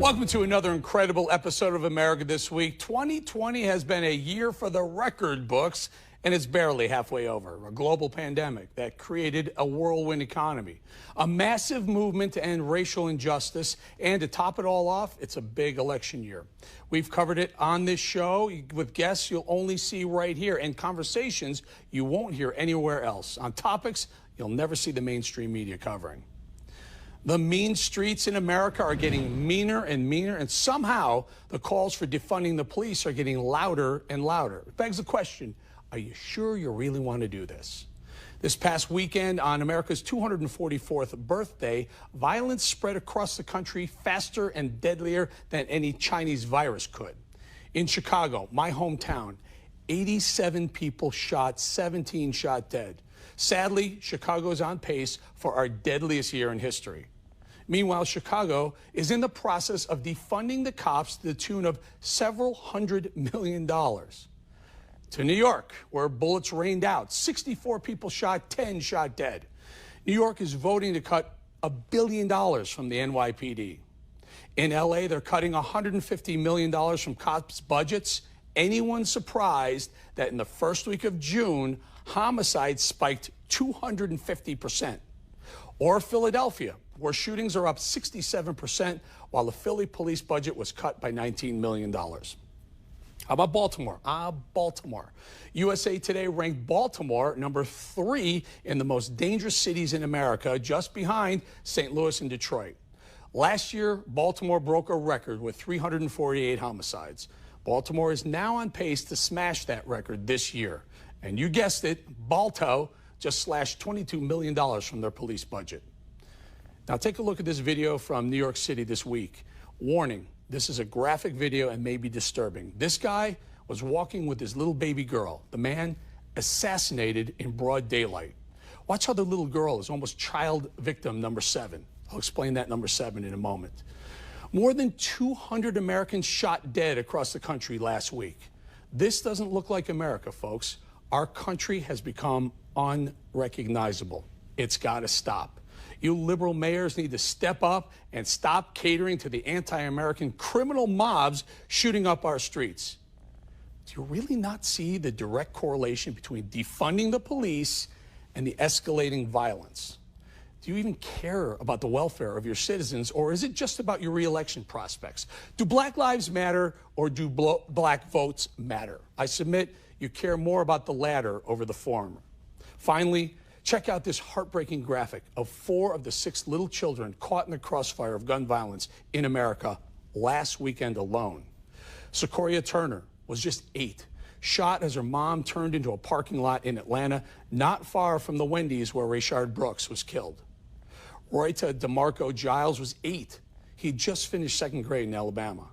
Welcome to another incredible episode of America This Week. 2020 has been a year for the record books, and it's barely halfway over. A global pandemic that created a whirlwind economy, a massive movement to end racial injustice, and to top it all off, it's a big election year. We've covered it on this show with guests you'll only see right here and conversations you won't hear anywhere else on topics you'll never see the mainstream media covering. The mean streets in America are getting meaner and meaner, and somehow the calls for defunding the police are getting louder and louder. It begs the question, are you sure you really want to do this? This past weekend, on America's 244th birthday, violence spread across the country faster and deadlier than any Chinese virus could. In Chicago, my hometown, 87 people shot, 17 shot dead. Sadly, Chicago is on pace for our deadliest year in history. Meanwhile, Chicago is in the process of defunding the cops to the tune of several $100 million. To New York, where bullets rained out, 64 people shot, 10 shot dead. New York is voting to cut $1 billion from the NYPD. In LA, they're cutting $150 million from cops' budgets. Anyone surprised that in the first week of June, homicides spiked 250%? Or Philadelphia, where shootings are up 67%, while the Philly police budget was cut by $19 million. How about Baltimore? Baltimore. USA Today ranked Baltimore number 3 in the most dangerous cities in America, just behind St. Louis and Detroit. Last year, Baltimore broke a record with 348 homicides. Baltimore is now on pace to smash that record this year. And you guessed it, Balto just slashed $22 million from their police budget. Now take a look at this video from New York City this week. Warning, this is a graphic video and may be disturbing. This guy was walking with his little baby girl. The man assassinated in broad daylight. Watch how the little girl is almost child victim number 7. I'll explain that number 7 in a moment. More than 200 Americans shot dead across the country last week. This doesn't look like America, folks. Our country has become unrecognizable. It's got to stop. You liberal mayors need to step up and stop catering to the anti-American criminal mobs shooting up our streets. Do you really not see the direct correlation between defunding the police and the escalating violence? Do you even care about the welfare of your citizens, or is it just about your re-election prospects? Do Black lives matter, or do black votes matter? I submit you care more about the latter over the former. Finally, check out this heartbreaking graphic of 4 of the 6 little children caught in the crossfire of gun violence in America last weekend alone. Sequoia Turner was just 8, shot as her mom turned into a parking lot in Atlanta, not far from the Wendy's where Rayshard Brooks was killed. Royta DeMarco Giles was 8. He'd just finished 2nd grade in Alabama.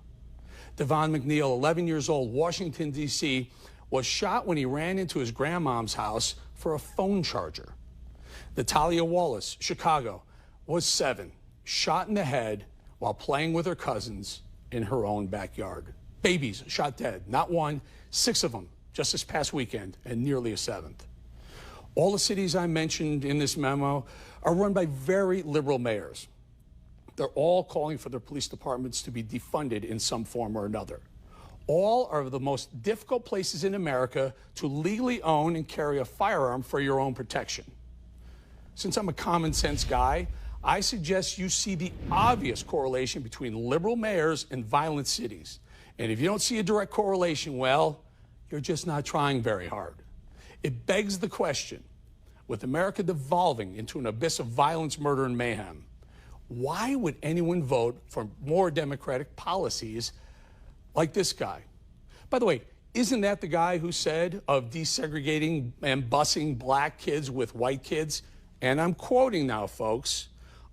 Devon McNeil, 11 years old, Washington, D.C., was shot when he ran into his grandmom's house for a phone charger. Natalia Wallace, Chicago, was 7, shot in the head while playing with her cousins in her own backyard. Babies shot dead, not 1, 6 of them just this past weekend, and nearly a 7th. All the cities I mentioned in this memo are run by very liberal mayors. They're all calling for their police departments to be defunded in some form or another. All are the most difficult places in America to legally own and carry a firearm for your own protection. Since I'm a common sense guy, I suggest you see the obvious correlation between liberal mayors and violent cities. And if you don't see a direct correlation, well, you're just not trying very hard. It begs the question, with America devolving into an abyss of violence, murder, and mayhem, why would anyone vote for more democratic policies like this guy? By the way, isn't that the guy who said of desegregating and busing black kids with white kids? And I'm quoting now, folks,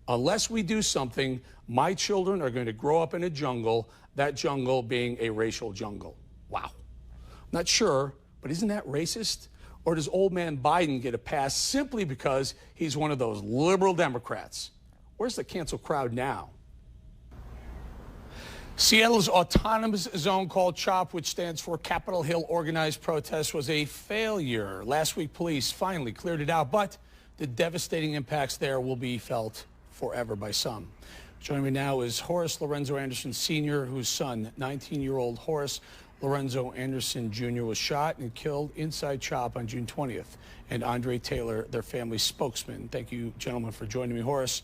unless we do something, my children are going to grow up in a jungle, that jungle being a racial jungle. Wow. Not sure, but isn't that racist? Or does old man Biden get a pass simply because he's one of those liberal Democrats? Where's the cancel crowd now? Seattle's autonomous zone called CHOP, which stands for Capitol Hill Organized Protest, was a failure. Last week, police finally cleared it out, but the devastating impacts there will be felt forever by some. Joining me now is Horace Lorenzo Anderson Sr., whose son, 19-year-old Horace Lorenzo Anderson Jr., was shot and killed inside CHOP on June 20th. And Andre Taylor, their family's spokesman. Thank you, gentlemen, for joining me. Horace,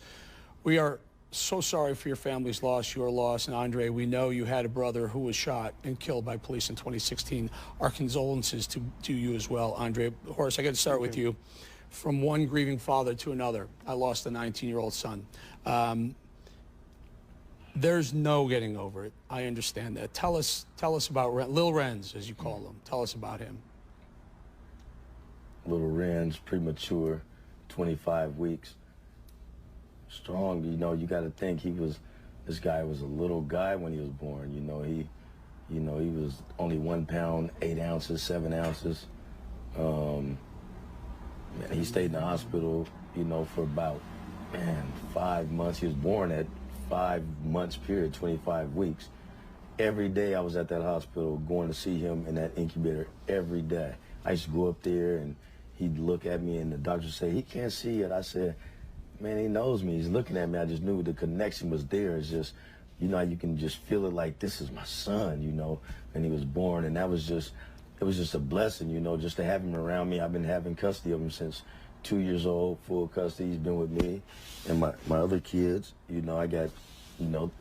we are so sorry for your family's loss, your loss. And Andre, we know you had a brother who was shot and killed by police in 2016. Our condolences to you as well, Andre. Horace, I got to start with you. From one grieving father to another, I lost a 19-year-old son. There's no getting over it. I understand that. Tell us about Lil Renz, as you call him. Tell us about him. Little Renz, premature, 25 weeks. Strong, you know, you got to think this guy was a little guy when he was born. He was only 1 pound, 8 ounces, 7 ounces. He stayed in the hospital, for about, 5 months. He was born at 5 months period, 25 weeks. Every day I was at that hospital going to see him in that incubator every day. I used to go up there and he'd look at me and the doctor would say, he can't see it. I said, man, he knows me. He's looking at me. I just knew the connection was there. It's just, you can just feel it like this is my son, and he was born. And it was just a blessing, just to have him around me. I've been having custody of him since 2 years old, full custody. He's been with me and my other kids. I got,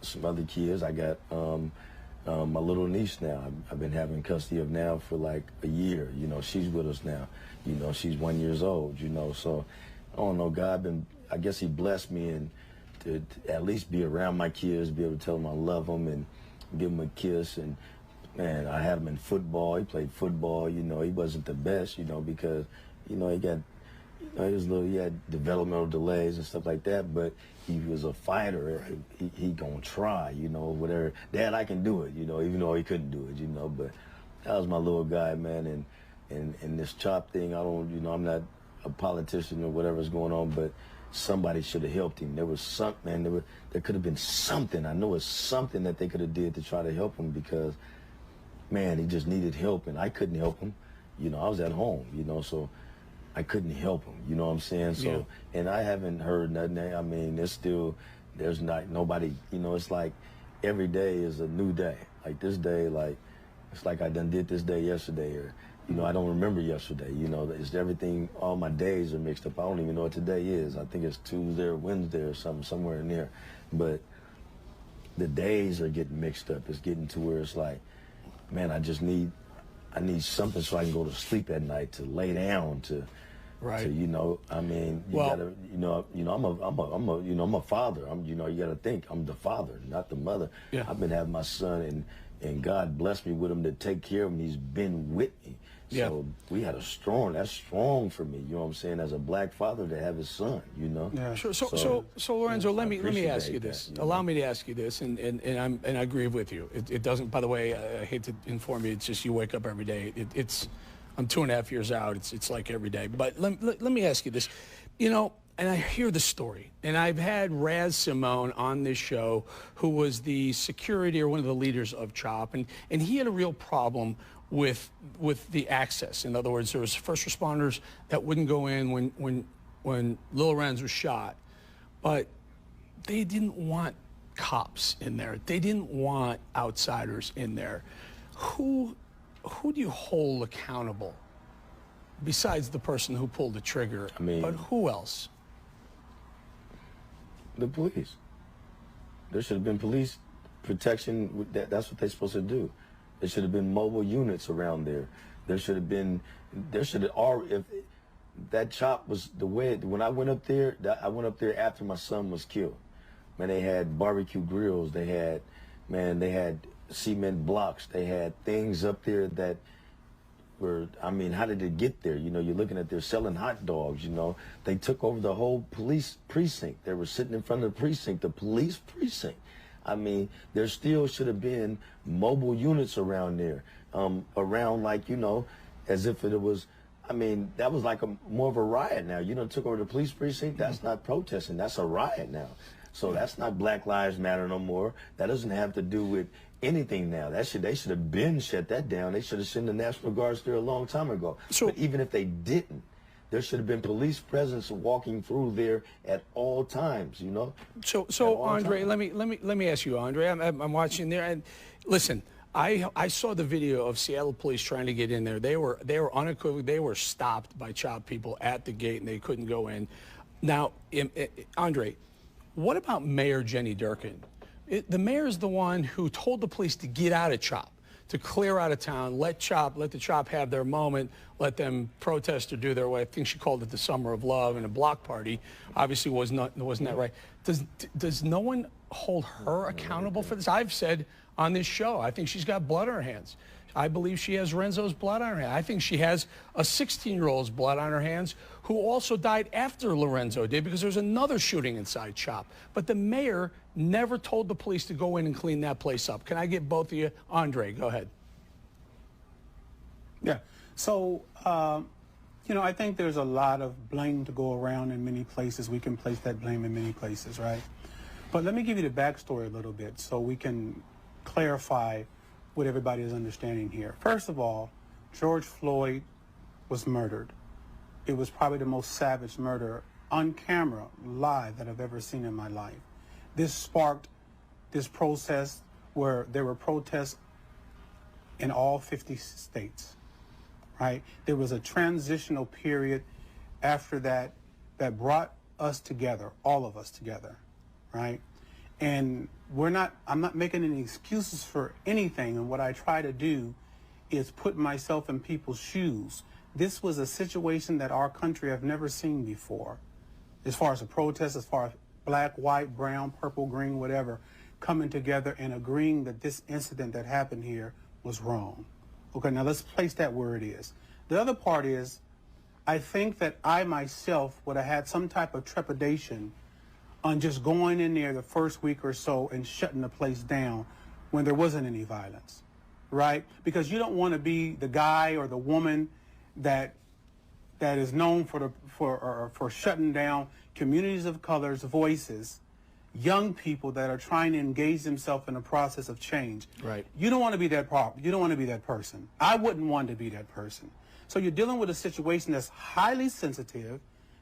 some other kids. I got my little niece now. I've been having custody of now for like a year. She's with us now. She's 1 year old, So I don't know, I guess he blessed me and to at least be around my kids, be able to tell them I love them and give them a kiss. And man, I had him in football. He played football. He wasn't the best, because, he got, he had developmental delays and stuff like that, but he was a fighter. He gonna try, whatever. Dad, I can do it, even though he couldn't do it, but that was my little guy, man. And this CHOP thing, I'm not a politician or whatever's going on, but somebody should have helped him. There was something, man, there could have been something. I know it's something that they could have did to try to help him because, man, he just needed help, and I couldn't help him. I was at home, so I couldn't help him, you know what I'm saying? So, yeah. And I haven't heard nothing. I mean, there's not nobody, it's like every day is a new day. Like this day, it's like I done did this day yesterday, or, I don't remember yesterday, it's everything, all my days are mixed up. I don't even know what today is. I think it's Tuesday or Wednesday or something, somewhere in there. But the days are getting mixed up. It's getting to where it's like, man, I need something so I can go to sleep at night, to lay down, right. I mean, you gotta, I'm a father. You gotta think I'm the father, not the mother. Yeah. I've been having my son, and God blessed me with him to take care of him. He's been with me. So we had that's strong for me, you know what I'm saying, as a black father to have his son, Yeah. Sure. So Lorenzo, let me ask you this. Allow me to ask you this, and I agree with you. It doesn't, by the way, I hate to inform you, it's just you wake up every day. I'm 2.5 years out. It's like every day. But let me ask you this. And I hear the story, and I've had Raz Simone on this show, who was the security or one of the leaders of CHOP, and he had a real problem with the access. In other words, there was first responders that wouldn't go in when Lil Renz was shot, but they didn't want cops in there. They didn't want outsiders in there. Who do you hold accountable besides the person who pulled the trigger? I mean, but who else? The police. There should have been police protection. That's what they're supposed to do. There should have been mobile units around there. If that CHOP was the way, when I went up there, after my son was killed. Man, they had barbecue grills. They had cement blocks. They had things up there that were, I mean, how did it get there? You're looking at, they're selling hot dogs, They took over the whole police precinct. They were sitting in front of the precinct, the police precinct. I mean, there still should have been mobile units around there, as if it was, I mean, that was like more of a riot now. Took over the police precinct. That's not protesting. That's a riot now. So that's not Black Lives Matter no more. That doesn't have to do with anything now. They should have been shut that down. They should have sent the National Guards there a long time ago. But even if they didn't, There should have been police presence walking through there at all times, you know. So Andre, let me ask you, Andre. I'm watching there, and listen, I saw the video of Seattle police trying to get in there. They were unequivocally, they were stopped by CHOP people at the gate, and they couldn't go in. Now, Andre, what about Mayor Jenny Durkin? The mayor is the one who told the police to get out of CHOP, to clear out of town, let the CHOP have their moment, let them protest or do their way. I think she called it the Summer of Love and a block party. Obviously, wasn't that right? Does no one hold her accountable for this? I've said on this show, I think she's got blood on her hands. I believe she has Renzo's blood on her hands. I think she has a 16-year-old's blood on her hands who also died after Lorenzo did, because there was another shooting inside CHOP. But the mayor never told the police to go in and clean that place up. Can I get both of you? Andre, go ahead. Yeah. So, you know, I think there's a lot of blame to go around in many places. We can place that blame in many places, right? But let me give you the backstory a little bit so we can clarify what everybody is understanding here. First of all, George Floyd was murdered. It was probably the most savage murder on camera, live, that I've ever seen in my life. This sparked this process where there were protests in all 50 states, right? There was a transitional period after that that brought us together, all of us together, right? And I'm not making any excuses for anything, and what I try to do is put myself in people's shoes. This was a situation that our country have never seen before, as far as a protest, as far as black, white, brown, purple, green, whatever, coming together and agreeing that this incident that happened here was wrong. Okay, now let's place that where it is. The other part is, I think that I myself would have had some type of trepidation on just going in there the first week or so and shutting the place down when there wasn't any violence, right? Because you don't want to be the guy or the woman that is known for shutting down communities of color's voices, young people that are trying to engage themselves in a process of change. Right. You don't want to be that you don't want to be that person. I wouldn't want to be that person. So you're dealing with a situation that's highly sensitive,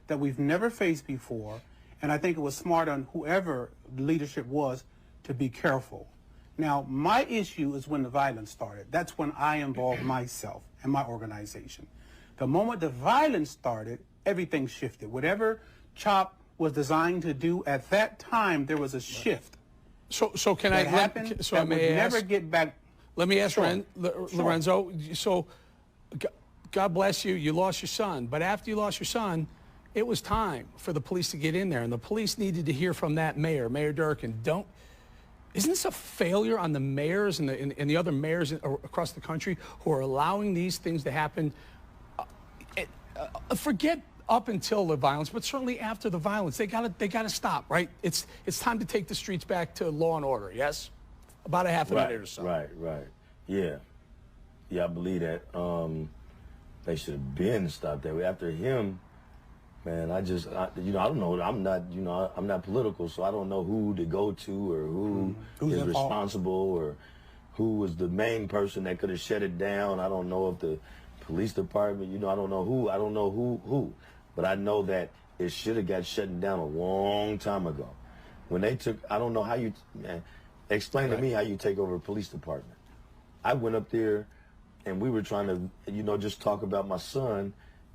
that we've never faced before, and I think it was smart on whoever leadership was to be careful. Now, my issue is when the violence started. That's when I involved myself and my organization. The moment the violence started, everything shifted. Whatever CHOP was designed to do at that time, there was a shift. So can I happen? So that I may would ask, never get back. Let me ask Sure. Lorenzo. So, God bless you. You lost your son, but after you lost your son, it was time for the police to get in there, and the police needed to hear from that mayor, Mayor Durkin. Isn't this a failure on the mayors and the other mayors across the country who are allowing these things to happen? Forget up until the violence, but certainly after the violence, they gotta stop, right? It's time to take the streets back to law and order. Yes, about a half a minute or so. Right. Yeah, I believe that. They should have been stopped that way. After him, man, I don't know. I'm not political, so I don't know who to go to or who is responsible or who was the main person that could have shut it down. I don't know if the police department, I don't know who. But I know that it should have got shut down a long time ago. When they took, I don't know how you, explain to me how you take over a police department. I went up there and we were trying to, just talk about my son,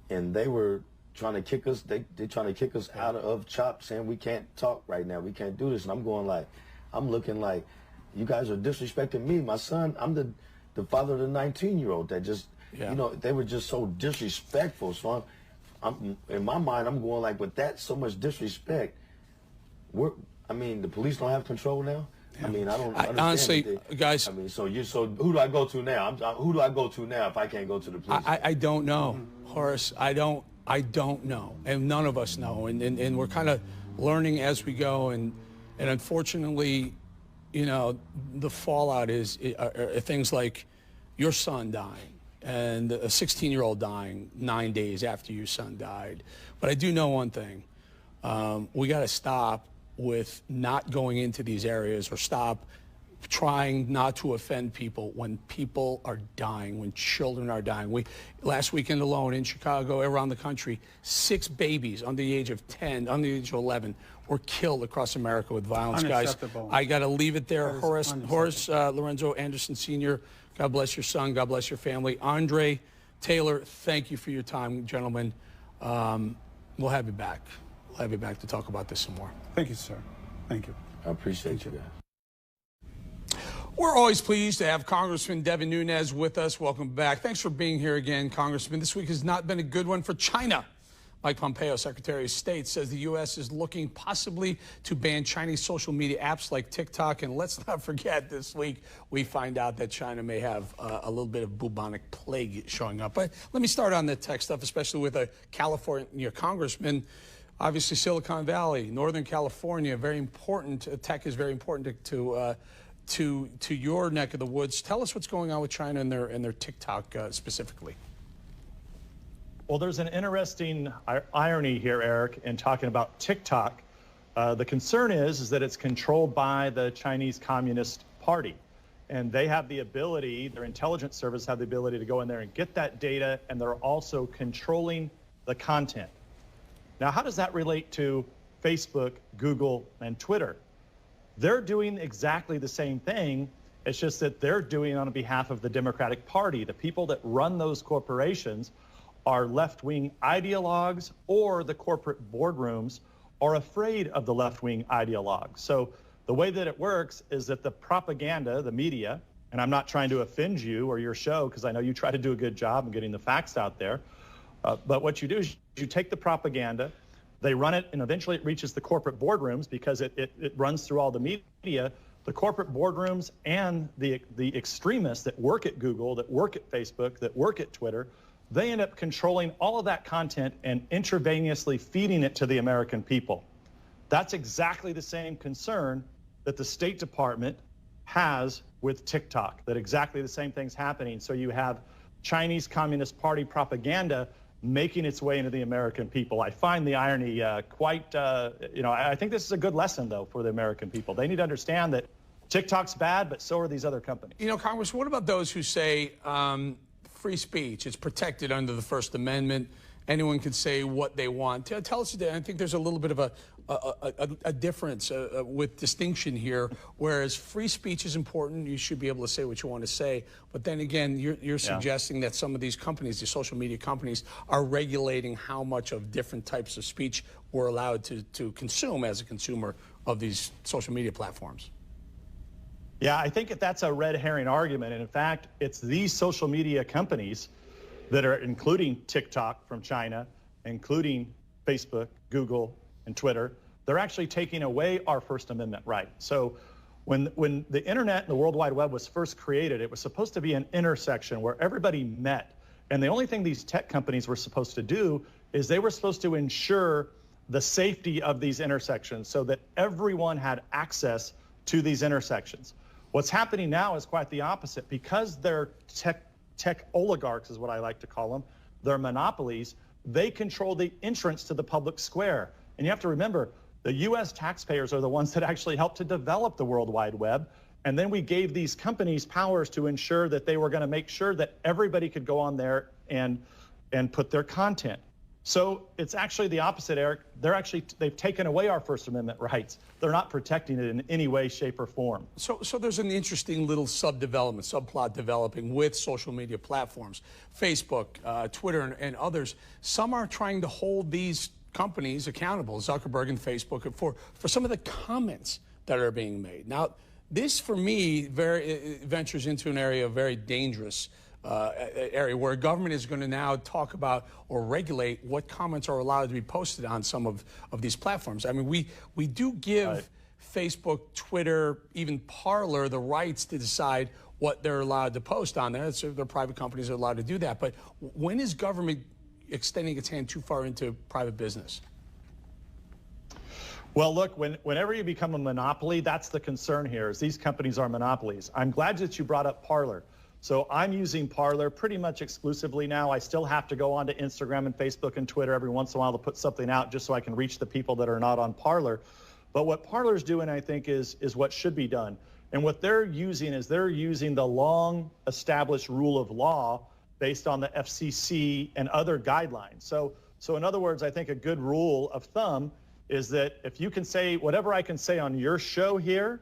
and they were trying to kick us, they're trying to kick us out of CHOP, saying we can't talk right now, we can't do this. And I'm looking like, you guys are disrespecting me, my son. I'm the father of the 19-year-old that just, they were just so disrespectful. So I'm in my mind, I'm going like, with that so much disrespect, the police don't have control now. I don't understand. Honestly, guys. So who do I go to now? Who do I go to now if I can't go to the police? I don't know, Horace. I don't know, and none of us know, and we're kind of learning as we go, and unfortunately, the fallout are things like your son dying and a 16-year-old dying 9 days after your son died. But I do know one thing: we got to stop with not going into these areas, or stop trying not to offend people when people are dying, when children are dying. Last weekend alone in Chicago, around the country, 6 babies under the age of 10, under the age of 11 were killed across America with violence. Guys, I got to leave it there. Horace Lorenzo Anderson Sr., God bless your son. God bless your family. Andre Taylor, thank you for your time, gentlemen. We'll have you back. We'll have you back to talk about this some more. Thank you, sir. Thank you. I appreciate you guys. We're always pleased to have Congressman Devin Nunes with us. Welcome back. Thanks for being here again, Congressman. This week has not been a good one for China. Mike Pompeo, Secretary of State, says the U.S. is looking possibly to ban Chinese social media apps like TikTok. And let's not forget, this week we find out that China may have a little bit of bubonic plague showing up. But let me start on the tech stuff, especially with a California congressman. Obviously, Silicon Valley, Northern California, very important. Tech is very important to your neck of the woods. Tell us what's going on with China and their TikTok specifically. Well, there's an interesting irony here, Eric, in talking about TikTok. The concern is that it's controlled by the Chinese Communist Party. And they have the ability, their intelligence service have the ability to go in there and get that data, and they're also controlling the content. Now, how does that relate to Facebook, Google, and Twitter? They're doing exactly the same thing. It's just that they're doing it on behalf of the Democratic Party. The people that run those corporations are left-wing ideologues, or the corporate boardrooms are afraid of the left-wing ideologues. So the way that it works is that the propaganda, the media, and I'm not trying to offend you or your show because I know you try to do a good job in getting the facts out there, but what you do is you take the propaganda, they run it, and eventually it reaches the corporate boardrooms because it runs through all the media. The corporate boardrooms and the extremists that work at Google, that work at Facebook, that work at Twitter, they end up controlling all of that content and intravenously feeding it to the American people. That's exactly the same concern that the State Department has with TikTok, that exactly the same thing's happening. So you have Chinese Communist Party propaganda making its way into the American people. I find the irony quite, I think this is a good lesson, though, for the American people. They need to understand that TikTok's bad, but so are these other companies. You know, Congress, what about those who say free speech, it's protected under the First Amendment, anyone can say what they want? Tell us, I think there's a little bit of a difference with distinction here, whereas free speech is important, you should be able to say what you want to say, but then again, you're suggesting that some of these companies, the social media companies, are regulating how much of different types of speech we're allowed to consume as a consumer of these social media platforms. Yeah, I think that's a red herring argument. And in fact, it's these social media companies that are including TikTok from China, including Facebook, Google, and Twitter. They're actually taking away our First Amendment right. So when the internet and the World Wide Web was first created, it was supposed to be an intersection where everybody met. And the only thing these tech companies were supposed to do is they were supposed to ensure the safety of these intersections so that everyone had access to these intersections. What's happening now is quite the opposite. Because they're tech oligarchs is what I like to call them, they're monopolies, they control the entrance to the public square. And you have to remember, the U.S. taxpayers are the ones that actually helped to develop the World Wide Web. And then we gave these companies powers to ensure that they were going to make sure that everybody could go on there and put their content. So it's actually the opposite, Eric. They've taken away our First Amendment rights. They're not protecting it in any way, shape, or form. So there's an interesting little subplot developing with social media platforms, Facebook, Twitter, and others. Some are trying to hold these companies accountable, Zuckerberg and Facebook, for some of the comments that are being made. Now, this, for me, ventures into an area of very dangerous area where government is going to now talk about or regulate what comments are allowed to be posted on some of these platforms. I mean, we do give Facebook, Twitter, even Parler the rights to decide what they're allowed to post on there. Their private companies are allowed to do that. But when is government extending its hand too far into private business? Well, look, whenever you become a monopoly, that's the concern here, is these companies are monopolies. I'm glad that you brought up Parler. So I'm using Parler pretty much exclusively now. I still have to go onto Instagram and Facebook and Twitter every once in a while to put something out just so I can reach the people that are not on Parler. But what Parler's doing, I think, is what should be done. And what they're using is they're using the long established rule of law based on the FCC and other guidelines. So in other words, I think a good rule of thumb is that if you can say whatever I can say on your show here,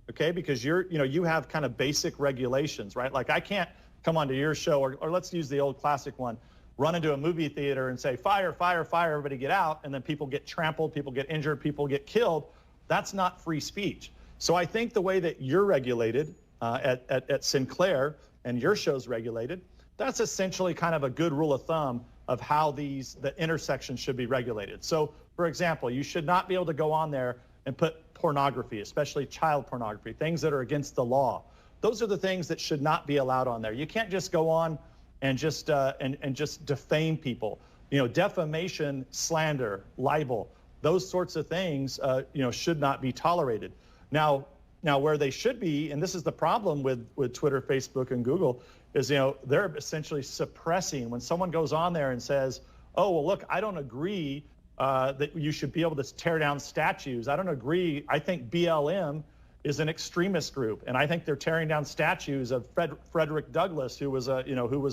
okay, because you have kind of basic regulations, right? Like I can't come onto your show, or let's use the old classic one, run into a movie theater and say, fire, fire, fire, everybody get out, and then people get trampled, people get injured, people get killed. That's not free speech. So I think the way that you're regulated at Sinclair and your show's regulated, that's essentially kind of a good rule of thumb of how the intersections should be regulated. So, for example, you should not be able to go on there and put pornography, especially child pornography, things that are against the law. Those are the things that should not be allowed on there. You can't just go on and just defame people. Defamation, slander, libel, those sorts of things, should not be tolerated. Now where they should be, and this is the problem with Twitter, Facebook, and Google, is they're essentially suppressing when someone goes on there and says, oh, well, look, I don't agree that you should be able to tear down statues. I don't agree. I think BLM is an extremist group, and I think they're tearing down statues of Frederick Douglass, who was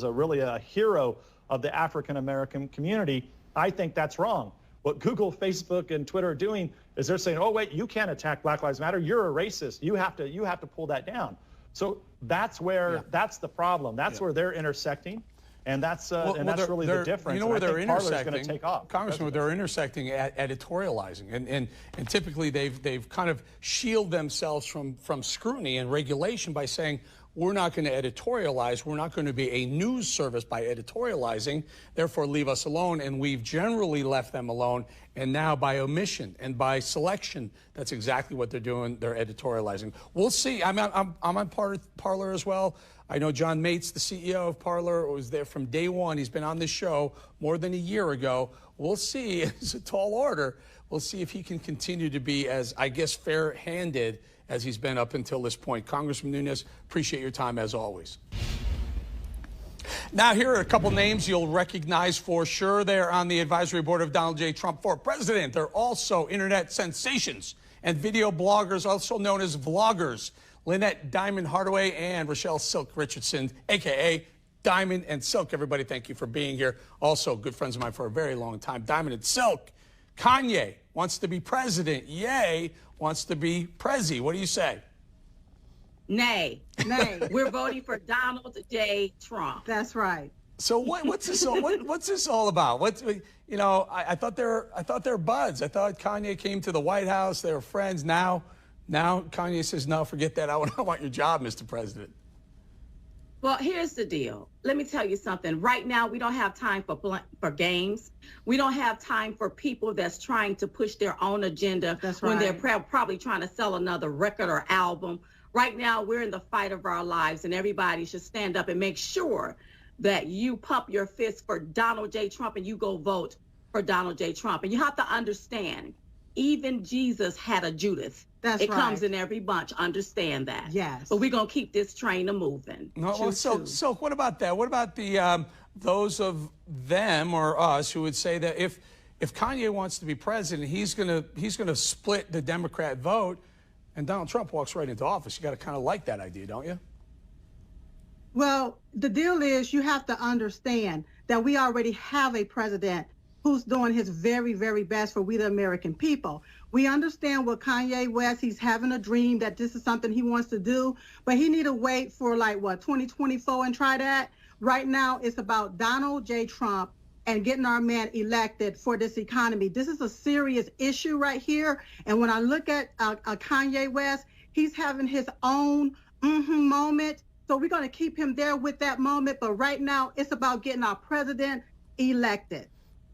really a hero of the African American community. I think that's wrong. What Google, Facebook, and Twitter are doing is they're saying, oh wait, you can't attack Black Lives Matter. You're a racist. You have to pull that down. So that's where that's the problem. That's where they're intersecting. And that's really the difference. You know where they're intersecting, going to take off. Congressman, where they're intersecting at editorializing, and typically they've kind of shielded themselves from scrutiny and regulation by saying we're not going to editorialize, we're not going to be a news service by editorializing, therefore leave us alone. And we've generally left them alone, and now by omission and by selection, that's exactly what they're doing. They're editorializing. We'll see. I'm on Parler as well. I know John Mates, the CEO of Parler, was there from day one. He's been on this show more than a year ago. We'll see. It's a tall order. We'll see if he can continue to be as, I guess, fair-handed as he's been up until this point. Congressman Nunes, appreciate your time as always. Now, here are a couple names you'll recognize for sure. They're on the advisory board of Donald J. Trump for president. They're also internet sensations and video bloggers, also known as vloggers. Lynette Diamond Hardaway and Rochelle Silk Richardson, a.k.a. Diamond and Silk. Everybody, thank you for being here. Also, good friends of mine for a very long time. Diamond and Silk. Kanye wants to be president. Ye wants to be prezi. What do you say? Nay. We're voting for Donald J. Trump. That's right. So what's this all? What's this all about? I thought they're buds. I thought Kanye came to the White House. They were friends. Now Kanye says, no, forget that. I want your job, Mr. President. Well, here's the deal. Let me tell you something. Right now, we don't have time for games. We don't have time for people that's trying to push their own agenda when they're probably trying to sell another record or album. Right now, we're in the fight of our lives, and everybody should stand up and make sure that you pump your fist for Donald J. Trump and you go vote for Donald J. Trump. And you have to understand, even Jesus had a Judas. It comes in every bunch. Understand that. Yes. But we're going to keep this train a-moving. No, so what about that? What about the those of them or us who would say that if Kanye wants to be president, he's gonna split the Democrat vote, and Donald Trump walks right into office? You got to kind of like that idea, don't you? Well, the deal is you have to understand that we already have a president who's doing his very, very best for we the American people. We understand what Kanye West, he's having a dream that this is something he wants to do, but he need to wait for 2024 and try that. Right now, it's about Donald J. Trump and getting our man elected for this economy. This is a serious issue right here. And when I look at Kanye West, he's having his own moment. So we're going to keep him there with that moment. But right now, it's about getting our president elected.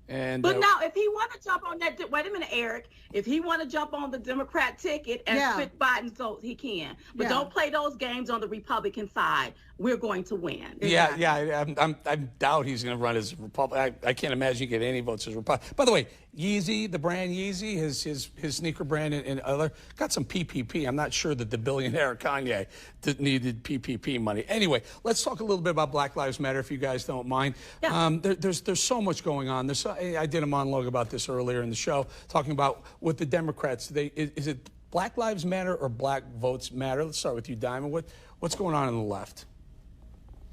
But now, if he want to jump on that, wait a minute, Eric. If he want to jump on the Democrat ticket and quit Biden, so he can. But don't play those games on the Republican side. We're going to win. I doubt he's going to run as Republican. I can't imagine you get any votes as Republican. By the way, Yeezy, the brand Yeezy, his sneaker brand and other, got some PPP. I'm not sure that the billionaire Kanye needed PPP money. Anyway, let's talk a little bit about Black Lives Matter, if you guys don't mind. Yeah. There's so much going on. I did a monologue about this earlier in the show, talking about with the Democrats. Is it Black Lives Matter or Black Votes Matter? Let's start with you, Diamond. What's going on the left?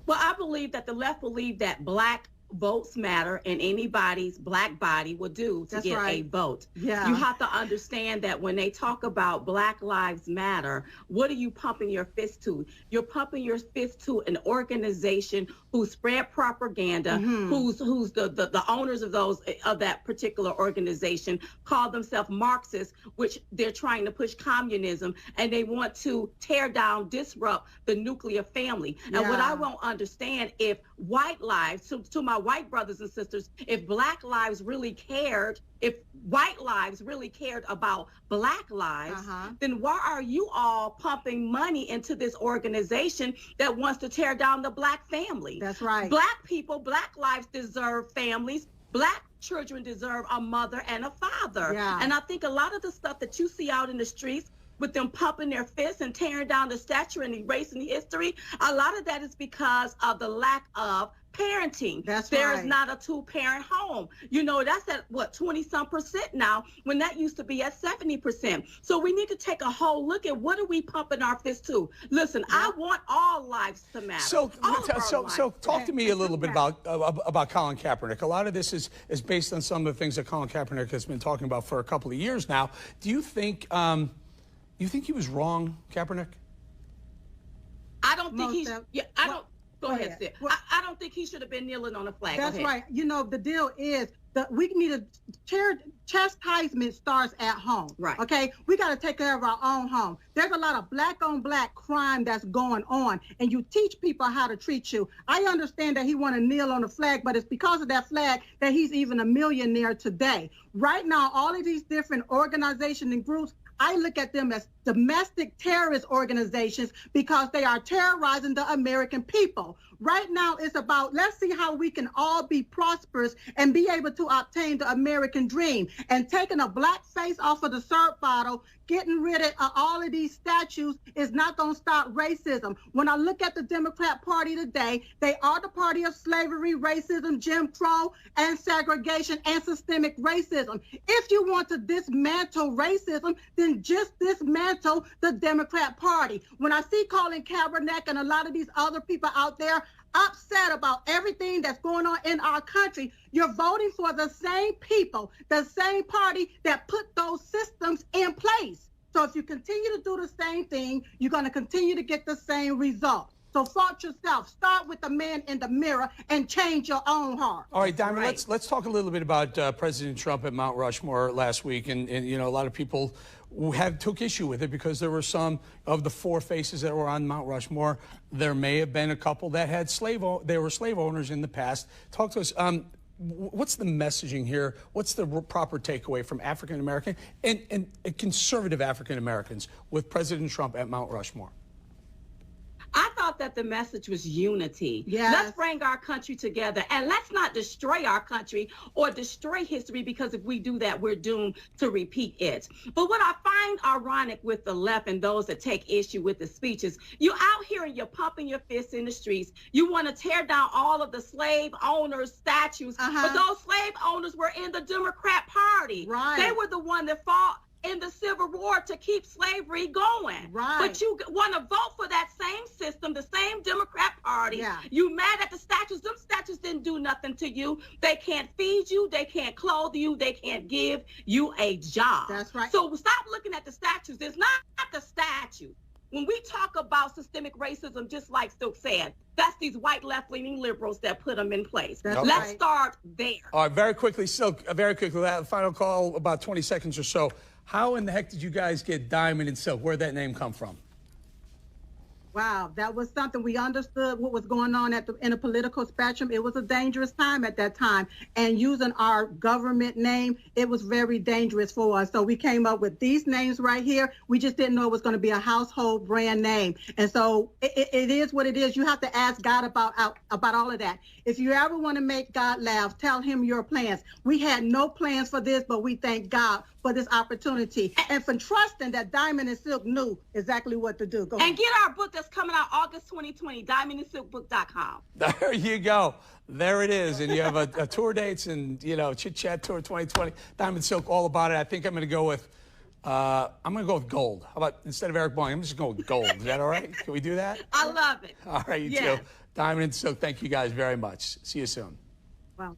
Well, I believe that the left believe that black votes matter, and anybody's black body will do to get a vote. Yeah. You have to understand that when they talk about Black Lives Matter, what are you pumping your fist to? You're pumping your fist to an organization who spread propaganda, who's the owners of that particular organization call themselves Marxists, which they're trying to push communism, and they want to tear down, disrupt the nuclear family. And what I won't understand, if white lives, to my white brothers and sisters, if black lives really cared, if white lives really cared about black lives, then why are you all pumping money into this organization that wants to tear down the black family? That's right. Black people, black lives deserve families. Black children deserve a mother and a father. And I think a lot of the stuff that you see out in the streets with them pumping their fists and tearing down the statue and erasing history, a lot of that is because of the lack of parenting. There's not a two-parent home. You know, that's at what, 20-some% now, when that used to be at 70%. So we need to take a whole look at what are we pumping our fists to. Listen, I want all lives to matter. So talk to me a little bit about Colin Kaepernick. A lot of this is based on some of the things that Colin Kaepernick has been talking about for a couple of years now. Do you think he was wrong, Kaepernick? I don't think he's. Yeah, I don't. Go ahead, Sid. I don't think he should have been kneeling on a flag. That's right. You know, the deal is that we need a chastisement starts at home. Right. Okay. We got to take care of our own home. There's a lot of black on black crime that's going on, and you teach people how to treat you. I understand that he want to kneel on the flag, but it's because of that flag that he's even a millionaire today. Right now, all of these different organizations and groups, I look at them as domestic terrorist organizations because they are terrorizing the American people. Right now, it's about, let's see how we can all be prosperous and be able to obtain the American dream. And taking a black face off of the syrup bottle, getting rid of all of these statues is not going to stop racism. When I look at the Democrat Party today, they are the party of slavery, racism, Jim Crow, and segregation and systemic racism. If you want to dismantle racism, then just dismantle the Democrat Party. When I see Colin Kaepernick and a lot of these other people out there upset about everything that's going on in our country, you're voting for the same people, the same party that put those systems in place. So if you continue to do the same thing, you're going to continue to get the same result. So fault yourself. Start with the man in the mirror and change your own heart. All right, Diamond, let's talk a little bit about President Trump at Mount Rushmore last week. And you know, a lot of people took issue with it because there were some of the four faces that were on Mount Rushmore. There may have been a couple that had they were slave owners in the past. Talk to us. What's the messaging here? What's the proper takeaway from African American and conservative African Americans with President Trump at Mount Rushmore? I thought that the message was unity. Yes. Let's bring our country together, and let's not destroy our country or destroy history, because if we do that, we're doomed to repeat it. But what I find ironic with the left and those that take issue with the speeches, you're out here and you're pumping your fists in the streets. You want to tear down all of the slave owners' statues, but those slave owners were in the Democrat Party. Right. They were the one that fought in the Civil War to keep slavery going. Right. But you want to vote for that same system, the same Democrat Party. Yeah. You mad at the statues. Them statues didn't do nothing to you. They can't feed you. They can't clothe you. They can't give you a job. That's right. So stop looking at the statues. It's not the statue. When we talk about systemic racism, just like Silk said, that's these white left-leaning liberals that put them in place. Let's start there. All right, very quickly, Silk, very quickly, that final call, about 20 seconds or so. How in the heck did you guys get Diamond and Silk? Where'd that name come from? Wow, that was something we understood what was going on in the political spectrum. It was a dangerous time at that time. And using our government name, it was very dangerous for us. So we came up with these names right here. We just didn't know it was going to be a household brand name. And so it is what it is. You have to ask God about all of that. If you ever want to make God laugh, tell him your plans. We had no plans for this, but we thank God for this opportunity and for trusting that Diamond and Silk knew exactly what to do. Go ahead. And get our book that's coming out August 2020, diamondandsilkbook.com. There you go. There it is. And you have a tour dates and, you know, Chit Chat Tour 2020, Diamond Silk, all about it. I think I'm going to go with I'm going to go with gold. How about instead of Eric Bowling, I'm just going with gold. Is that all right? Can we do that? I love it. All right, you too. Diamond and Silk, thank you guys very much. See you soon. Wow.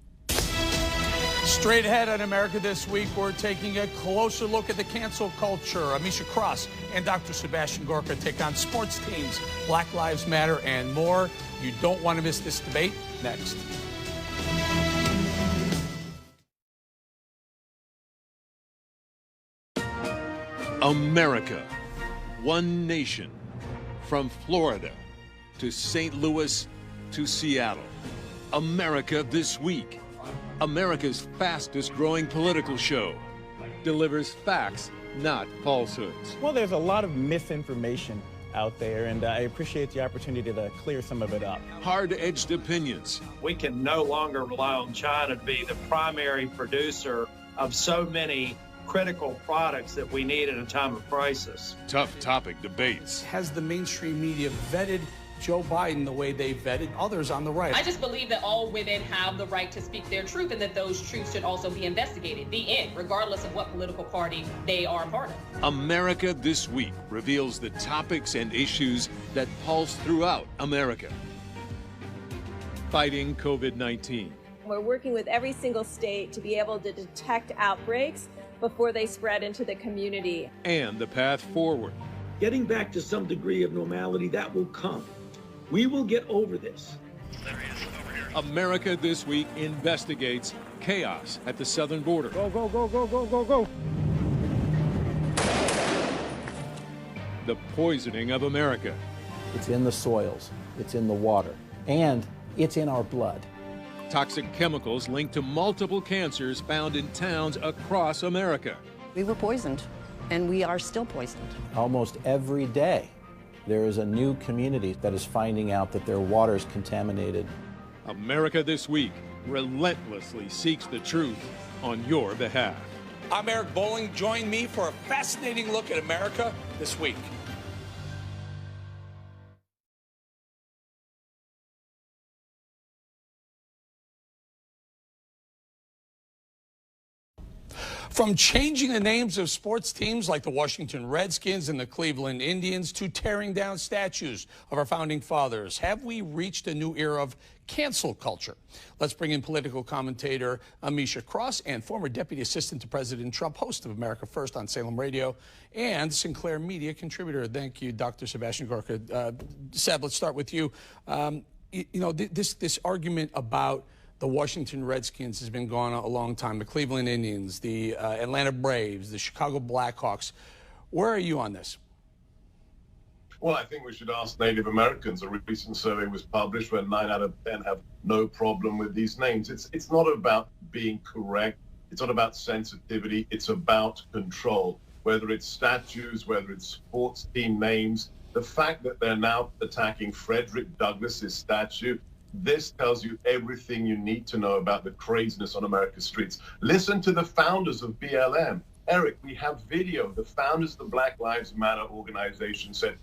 Straight ahead on America This Week, we're taking a closer look at the cancel culture. Amisha Cross and Dr. Sebastian Gorka take on sports teams, Black Lives Matter, and more. You don't want to miss this debate. Next. America, one nation, from Florida to St. Louis to Seattle. America This Week, America's fastest growing political show, delivers facts, not falsehoods. Well, there's a lot of misinformation out there, and I appreciate the opportunity to clear some of it up. Hard-edged opinions. We can no longer rely on China to be the primary producer of so many critical products that we need at a time of crisis. Tough topic debates. Has the mainstream media vetted Joe Biden the way they vetted others on the right? I just believe that all women have the right to speak their truth and that those truths should also be investigated. The end, regardless of what political party they are a part of. America This Week reveals the topics and issues that pulse throughout America. Fighting COVID-19. We're working with every single state to be able to detect outbreaks before they spread into the community. And the path forward. Getting back to some degree of normality, that will come. We will get over this. America This Week investigates chaos at the southern border. Go, go, go, go, go, go, go. The poisoning of America. It's in the soils, it's in the water, and it's in our blood. Toxic chemicals linked to multiple cancers found in towns across America. We were poisoned, and we are still poisoned. Almost every day, there is a new community that is finding out that their water is contaminated. America This Week relentlessly seeks the truth on your behalf. I'm Eric Bowling. Join me for a fascinating look at America This Week. From changing the names of sports teams like the Washington Redskins and the Cleveland Indians to tearing down statues of our founding fathers, have we reached a new era of cancel culture? Let's bring in political commentator Amisha Cross and former Deputy Assistant to President Trump, host of America First on Salem Radio, and Sinclair Media contributor. Thank you, Dr. Sebastian Gorka. Seb, let's start with you. This argument about the Washington Redskins has been going on a long time. The Cleveland Indians, the Atlanta Braves, the Chicago Blackhawks. Where are you on this? Well, I think we should ask Native Americans. A recent survey was published where 9 out of 10 have no problem with these names. It's not about being correct. It's not about sensitivity. It's about control. Whether it's statues, whether it's sports team names, the fact that they're now attacking Frederick Douglass's statue, this tells you everything you need to know about the craziness on America's streets. Listen to the founders of BLM. Eric, we have video. The founders of the Black Lives Matter organization said,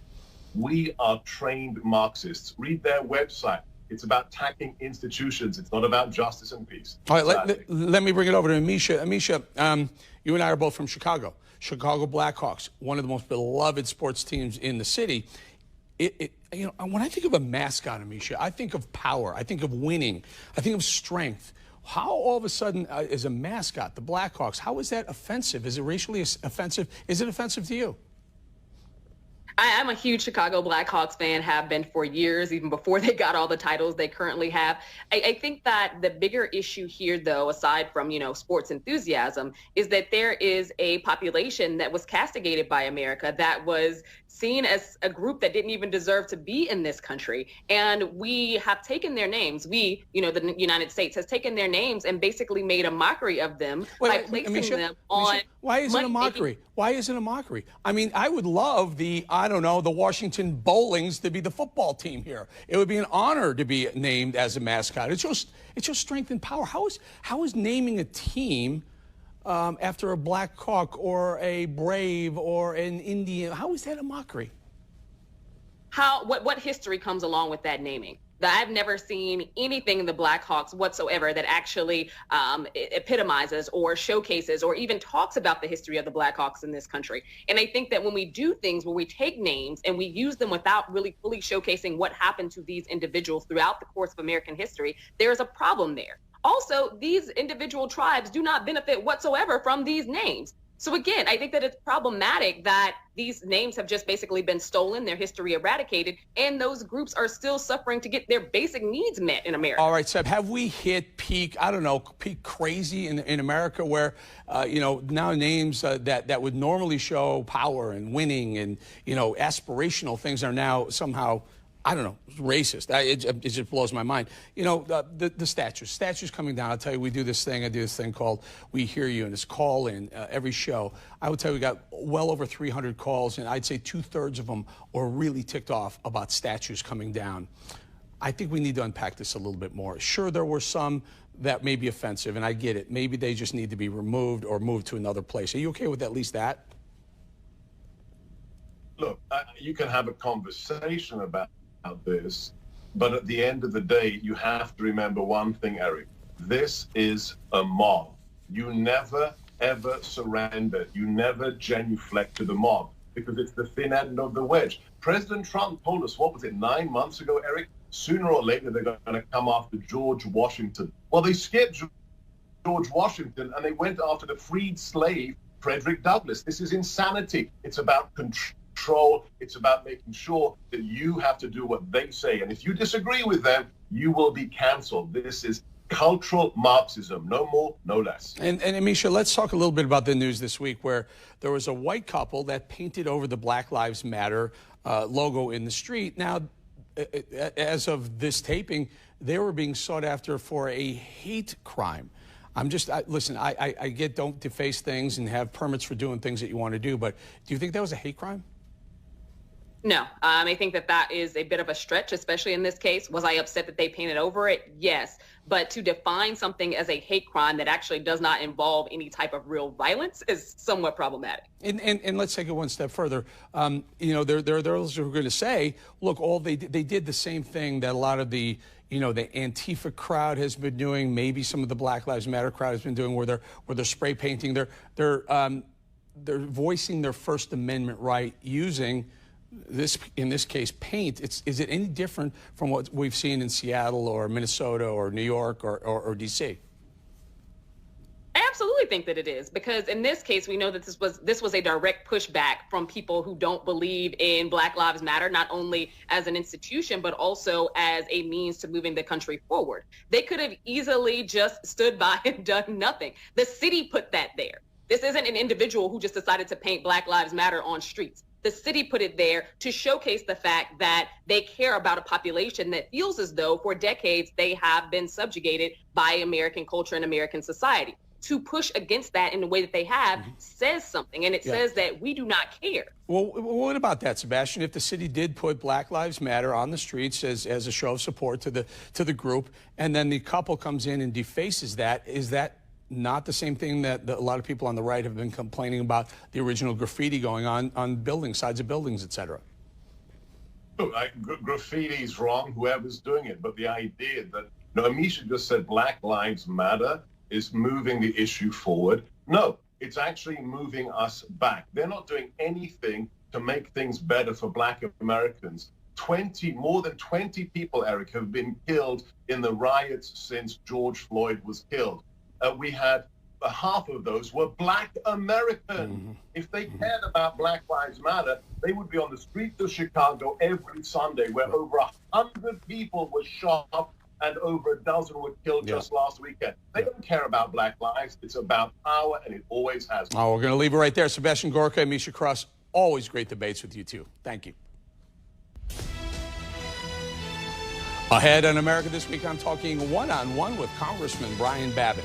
we are trained Marxists. Read their website. It's about attacking institutions. It's not about justice and peace. All right, let me bring it over to Amisha. Amisha, you and I are both from Chicago. Chicago Blackhawks, one of the most beloved sports teams in the city. When I think of a mascot, Amisha, I think of power. I think of winning. I think of strength. How all of a sudden is a mascot, the Blackhawks, how is that offensive? Is it racially offensive? Is it offensive to you? I'm a huge Chicago Blackhawks fan, have been for years, even before they got all the titles they currently have. I think that the bigger issue here, though, aside from, sports enthusiasm, is that there is a population that was castigated by America, that was seen as a group that didn't even deserve to be in this country. And we have taken their names. We, the United States has taken their names and basically made a mockery of them by placing them on. Why is it a mockery? Why is it a mockery? I mean, I would love the Washington Bowlings to be the football team here. It would be an honor to be named as a mascot. It's just strength and power. How is naming a team after a Blackhawk or a Brave or an Indian, how is that a mockery? What history comes along with that naming? I've never seen anything in the Blackhawks whatsoever that actually epitomizes or showcases or even talks about the history of the Blackhawks in this country. And I think that when we do things where we take names and we use them without really fully showcasing what happened to these individuals throughout the course of American history, there's a problem there. Also, these individual tribes do not benefit whatsoever from these names. So again, I think that it's problematic that these names have just basically been stolen, their history eradicated, and those groups are still suffering to get their basic needs met in America. All right, Seb, have we hit peak, I don't know, peak crazy in America where, now names that would normally show power and winning and, aspirational things are now somehow, I don't know, racist. It just blows my mind. The statues coming down. I'll tell you, I do this thing called We Hear You, and it's call in every show. I would tell you we got well over 300 calls, and I'd say 2/3 of them are really ticked off about statues coming down. I think we need to unpack this a little bit more. Sure, there were some that may be offensive, and I get it. Maybe they just need to be removed or moved to another place. Are you okay with at least that? Look, you can have a conversation about this, but at the end of the day, you have to remember one thing, Eric. This is a mob. You never, ever surrender. You never genuflect to the mob because it's the thin end of the wedge. President Trump told us, what was it, 9 months ago, Eric? Sooner or later, they're going to come after George Washington. Well, they skipped George Washington and they went after the freed slave, Frederick Douglass. This is insanity. It's about control. It's about making sure that you have to do what they say. And if you disagree with them, you will be canceled. This is cultural Marxism, no more, no less. And Amisha, let's talk a little bit about the news this week where there was a white couple that painted over the Black Lives Matter logo in the street. Now, as of this taping, they were being sought after for a hate crime. Listen, I get don't deface things and have permits for doing things that you want to do, but do you think that was a hate crime? No, I think that is a bit of a stretch, especially in this case. Was I upset that they painted over it? Yes. But to define something as a hate crime that actually does not involve any type of real violence is somewhat problematic. And let's take it one step further. There are those who are going to say, look, they did the same thing that a lot of the Antifa crowd has been doing. Maybe some of the Black Lives Matter crowd has been doing, where they're spray painting. They're voicing their First Amendment right using in this case, paint. Is it any different from what we've seen in Seattle or Minnesota or New York or D.C.? I absolutely think that it is, because in this case, we know that this was a direct pushback from people who don't believe in Black Lives Matter, not only as an institution, but also as a means to moving the country forward. They could have easily just stood by and done nothing. The city put that there. This isn't an individual who just decided to paint Black Lives Matter on streets. The city put it there to showcase the fact that they care about a population that feels as though for decades they have been subjugated by American culture and American society. To push against that in the way that they have says something, and it says that we do not care. Well, what about that, Sebastian? If the city did put Black Lives Matter on the streets as a show of support to the group, and then the couple comes in and defaces that, is that not the same thing that a lot of people on the right have been complaining about, the original graffiti going on buildings, sides of buildings, et cetera? Look, graffiti is wrong, whoever's doing it, but the idea that, Amisha just said Black Lives Matter is moving the issue forward. No, it's actually moving us back. They're not doing anything to make things better for Black Americans. More than 20 people, Eric, have been killed in the riots since George Floyd was killed. We had half of those were Black Americans. If they cared about Black Lives Matter, they would be on the streets of Chicago every Sunday, where over 100 people were shot and over a dozen were killed just last weekend. They don't care about Black lives. It's about power, and it always has been. Oh, we're going to leave it right there. Sebastian Gorka, Amisha Cross, always great debates with you two. Thank you. Ahead on America This Week, I'm talking one-on-one with Congressman Brian Babbitt.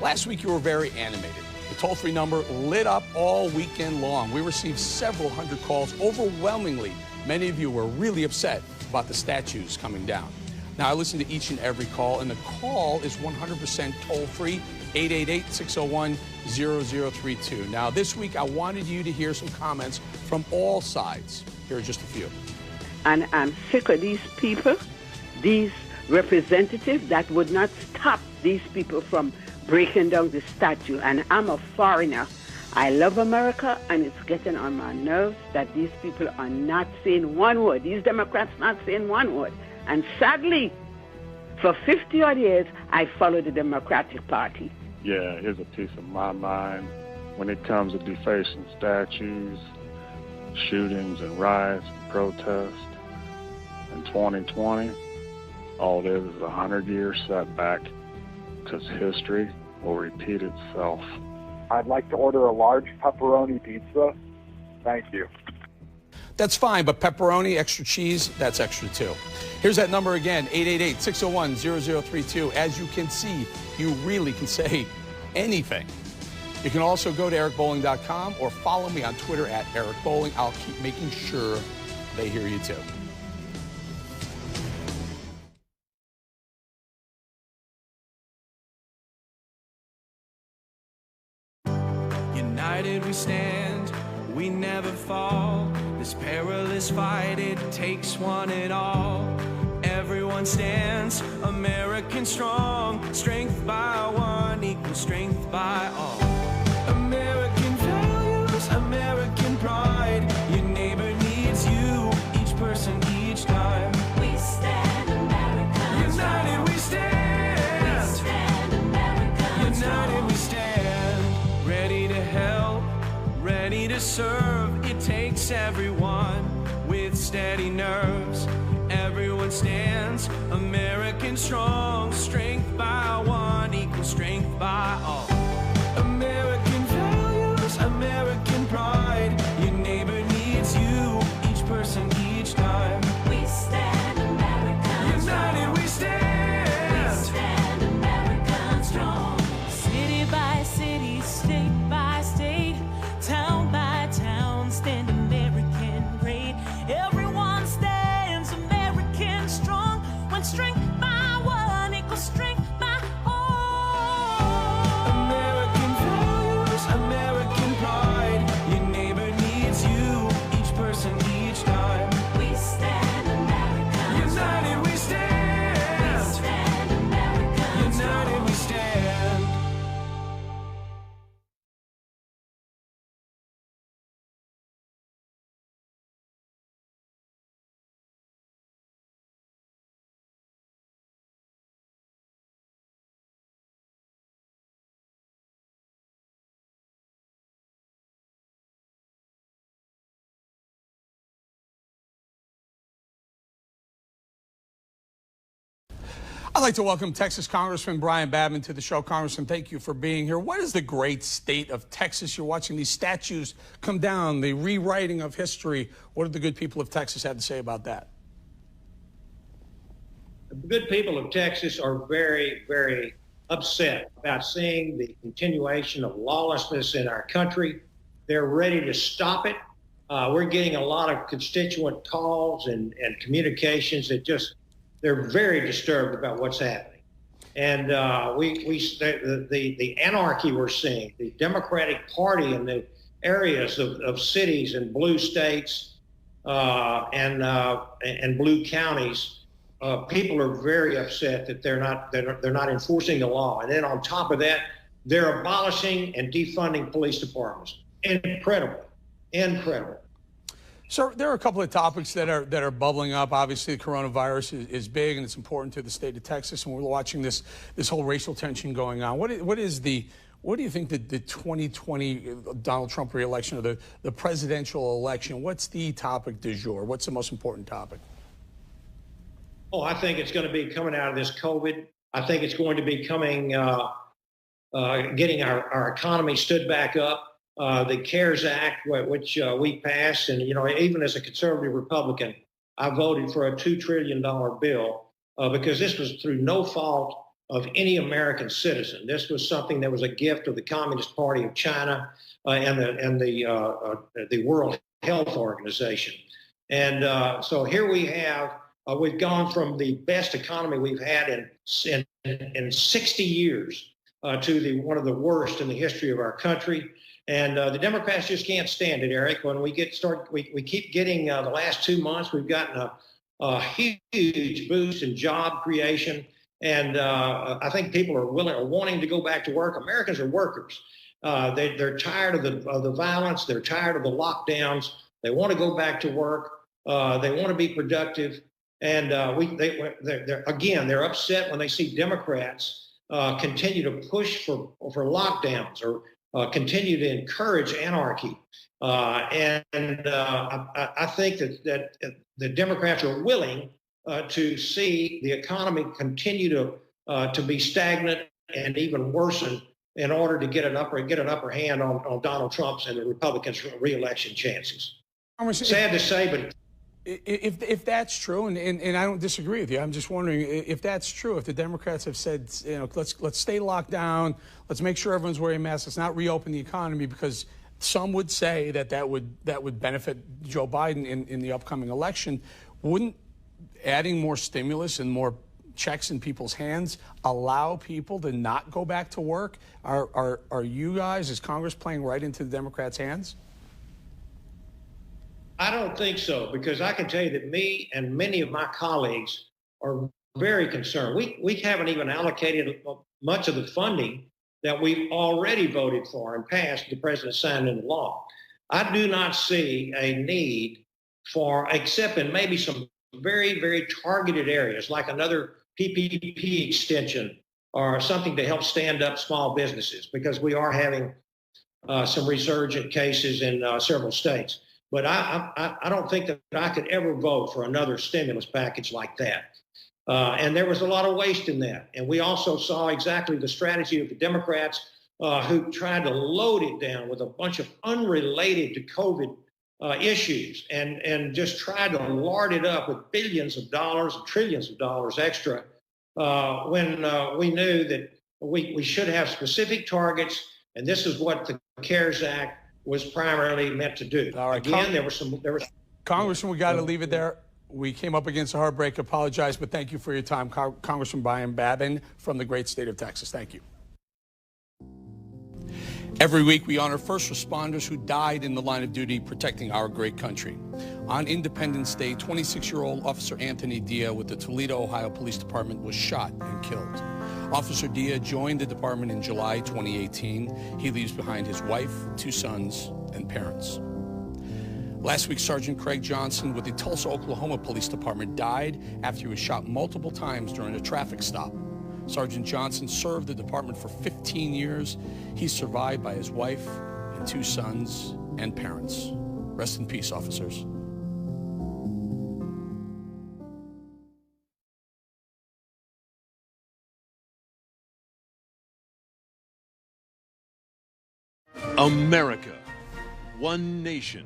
Last week, you were very animated. The toll-free number lit up all weekend long. We received several hundred calls. Overwhelmingly, many of you were really upset about the statues coming down. Now, I listen to each and every call, and the call is 100% toll-free, 888-601-0032. Now, this week, I wanted you to hear some comments from all sides. Here are just a few. And I'm sick of these people these representatives that would not stop these people from breaking down the statue. And I'm a foreigner. I love America, and it's getting on my nerves that these people are not saying one word. These Democrats not saying one word. And sadly, for 50-odd years, I followed the Democratic Party. Yeah, here's a piece of my mind. When it comes to defacing statues, shootings and riots and protests, in 2020, all it is a 100-year setback, because history will repeat itself. I'd like to order a large pepperoni pizza. Thank you. That's fine, but pepperoni, extra cheese, that's extra too. Here's that number again, 888-601-0032. As you can see, you really can say anything. You can also go to ericbowling.com or follow me on Twitter at ericbowling. I'll keep making sure they hear you too. United we stand, we never fall. This perilous fight, it takes one and all. Everyone stands, American strong. Strength by one equals strength by all. American values, American pride. Your neighbor needs you, each person, each time. We stand, America. United we stand. We stand, America. United we stand. Ready to help, ready to serve. It takes everyone with steady nerves. Everyone stands, American strong. Strength by one equals strength by all. American values, American pride. Your neighbor needs you, each person, each time. We stand, America. United we stand. We stand, American strong. City by city, state by state, town by town, stand American great. Everyone stands American strong. When strength by one equals strength by all. American values, American pride. Your neighbor needs you, each person, each time. We stand America. United we stand. We stand America. United we stand. I'd like to welcome Texas Congressman Brian Babin to the show. Congressman, thank you for being here. What is the great state of Texas? You're watching these statues come down, the rewriting of history. What do the good people of Texas have to say about that? The good people of Texas are very, very upset about seeing the continuation of lawlessness in our country. They're ready to stop it. We're getting a lot of constituent calls and communications that just, they're very disturbed about what's happening. And the anarchy we're seeing, the Democratic Party in the areas of cities and blue states and blue counties, people are very upset that they're not enforcing the law. And then on top of that, they're abolishing and defunding police departments. Incredible, incredible. So there are a couple of topics that are bubbling up. Obviously, the coronavirus is big and it's important to the state of Texas, and we're watching this whole racial tension going on. What do you think that the 2020 Donald Trump re-election, or the presidential election, what's the topic du jour? What's the most important topic? Oh, I think it's going to be coming out of this COVID. I think it's going to be coming, getting our economy stood back up. The CARES Act, which we passed, and even as a conservative Republican, I voted for a $2 trillion bill because this was through no fault of any American citizen. This was something that was a gift of the Communist Party of China and the World Health Organization. And so here we have, we've gone from the best economy we've had in 60 years to one of the worst in the history of our country. And the Democrats just can't stand it, Eric. When we keep getting the last 2 months, we've gotten a huge boost in job creation. And I think people are wanting to go back to work. Americans are workers. They're tired of the violence. They're tired of the lockdowns. They want to go back to work. They want to be productive. And they're upset when they see Democrats continue to push for lockdowns or continue to encourage anarchy. I think that the Democrats are willing to see the economy continue to be stagnant and even worsen in order to get an upper hand on Donald Trump's and the Republicans' re-election chances. Sad to say, but if that's true, and I don't disagree with you, I'm just wondering if that's true. If the Democrats have said, let's stay locked down, let's make sure everyone's wearing masks, let's not reopen the economy, because some would say that would benefit Joe Biden in the upcoming election. Wouldn't adding more stimulus and more checks in people's hands allow people to not go back to work? Are you guys, is Congress, playing right into the Democrats' hands? I don't think so, because I can tell you that me and many of my colleagues are very concerned. We haven't even allocated much of the funding that we've already voted for and passed, the president signed into law. I do not see a need for, except in maybe some very, very targeted areas, like another PPP extension or something to help stand up small businesses, because we are having some resurgent cases in several states. But I don't think that I could ever vote for another stimulus package like that. And there was a lot of waste in that. And we also saw exactly the strategy of the Democrats who tried to load it down with a bunch of unrelated to COVID issues and just tried to lard it up with billions of dollars and trillions of dollars extra when we knew that we should have specific targets. And this is what the CARES Act was primarily meant to do. All right, again, there was Congressman, we got to leave it there. We came up against a hard break. Apologize, but thank you for your time, Congressman Brian Babin from the great state of Texas. Thank you. Every week, we honor first responders who died in the line of duty protecting our great country. On Independence Day, 26-year-old Officer Anthony Dia with the Toledo, Ohio Police Department was shot and killed. Officer Dia joined the department in July 2018. He leaves behind his wife, 2 sons, and parents. Last week, Sergeant Craig Johnson with the Tulsa, Oklahoma Police Department died after he was shot multiple times during a traffic stop. Sergeant Johnson served the department for 15 years. He's survived by his wife and 2 sons and parents. Rest in peace, officers. America, one nation,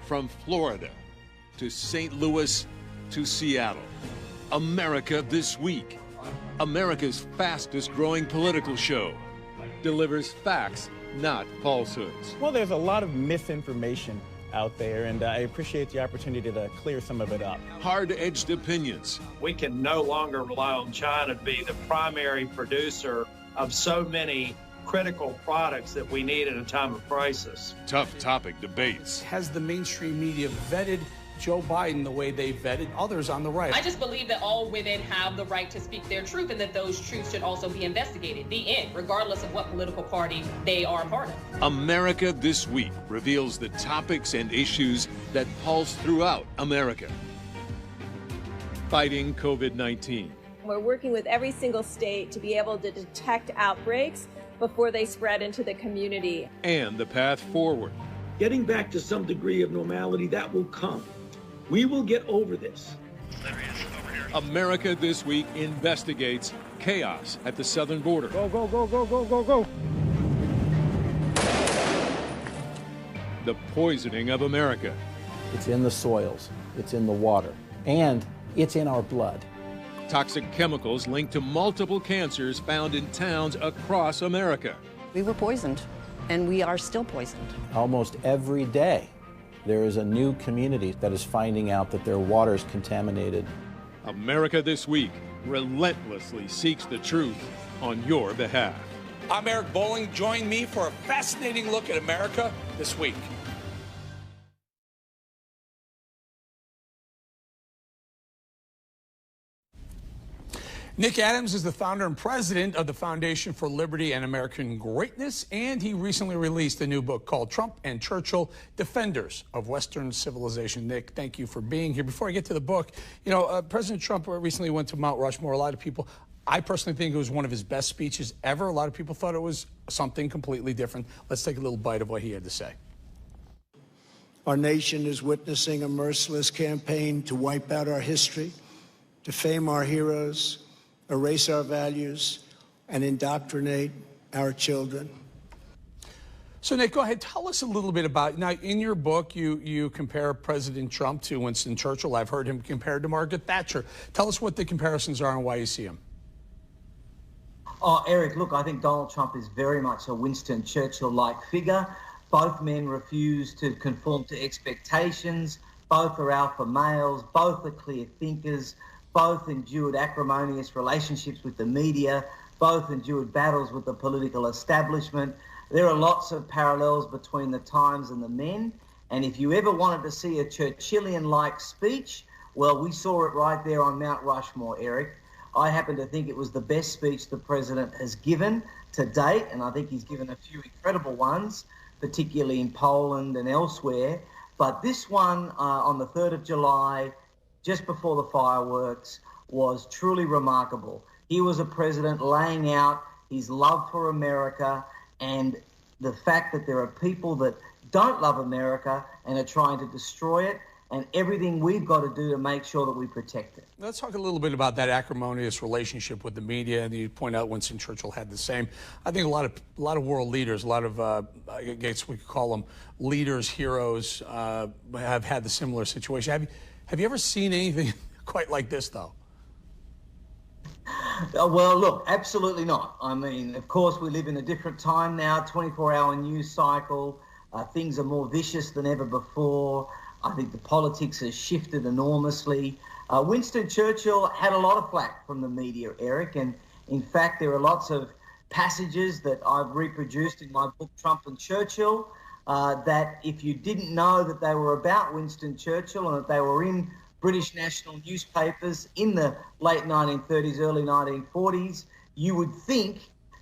from Florida to St. Louis to Seattle. America This Week, America's fastest growing political show, delivers facts, not falsehoods. Well, there's a lot of misinformation out there, and I appreciate the opportunity to clear some of it up. Hard-edged opinions. We can no longer rely on China to be the primary producer of so many critical products that we need in a time of crisis. Tough topic debates. Has the mainstream media vetted Joe Biden the way they vetted others on the right? I just believe that all women have the right to speak their truth and that those truths should also be investigated. The end, regardless of what political party they are a part of. America This Week reveals the topics and issues that pulse throughout America. Fighting COVID-19. We're working with every single state to be able to detect outbreaks before they spread into the community. And the path forward. Getting back to some degree of normality, that will come. We will get over this. America This Week investigates chaos at the southern border. Go, go, go, go, go, go, go. The poisoning of America. It's in the soils, it's in the water, and it's in our blood. Toxic chemicals linked to multiple cancers found in towns across America. We were poisoned, and we are still poisoned. Almost every day, there is a new community that is finding out that their water is contaminated. America This Week relentlessly seeks the truth on your behalf. I'm Eric Bolling. Join me for a fascinating look at America This Week. Nick Adams is the founder and president of the Foundation for Liberty and American Greatness, and he recently released a new book called Trump and Churchill, Defenders of Western Civilization. Nick, thank you for being here. Before I get to the book, you know, President Trump recently went to Mount Rushmore. A lot of people, I personally think it was one of his best speeches ever. A lot of people thought it was something completely different. Let's take a little bite of what he had to say. Our nation is witnessing a merciless campaign to wipe out our history, defame our heroes, erase our values, and indoctrinate our children. So, Nick, go ahead. Tell us a little bit about, now, in your book, you compare President Trump to Winston Churchill. I've heard him compared to Margaret Thatcher. Tell us what the comparisons are and why you see them. Oh, Eric, look, I think Donald Trump is very much a Winston Churchill-like figure. Both men refuse to conform to expectations. Both are alpha males. Both are clear thinkers. Both endured acrimonious relationships with the media. Both endured battles with the political establishment. There are lots of parallels between the times and the men. And if you ever wanted to see a Churchillian-like speech, well, we saw it right there on Mount Rushmore, Eric. I happen to think it was the best speech the president has given to date, and I think he's given a few incredible ones, particularly in Poland and elsewhere. But this one on the 3rd of July, just before the fireworks, was truly remarkable. He was a president laying out his love for America and the fact that there are people that don't love America and are trying to destroy it, and everything we've got to do to make sure that we protect it. Let's talk a little bit about that acrimonious relationship with the media. And you point out Winston Churchill had the same. I think a lot of world leaders, a lot of, I guess we could call them leaders, heroes, have had the similar situation. Have you ever seen anything quite like this, though? Well, look, absolutely not. I mean, of course, we live in a different time now, 24-hour news cycle. Things are more vicious than ever before. I think the politics has shifted enormously. Winston Churchill had a lot of flack from the media, Eric, and in fact, there are lots of passages that I've reproduced in my book, Trump and Churchill, that if you didn't know that they were about Winston Churchill and that they were in British national newspapers in the late 1930s, early 1940s, you would think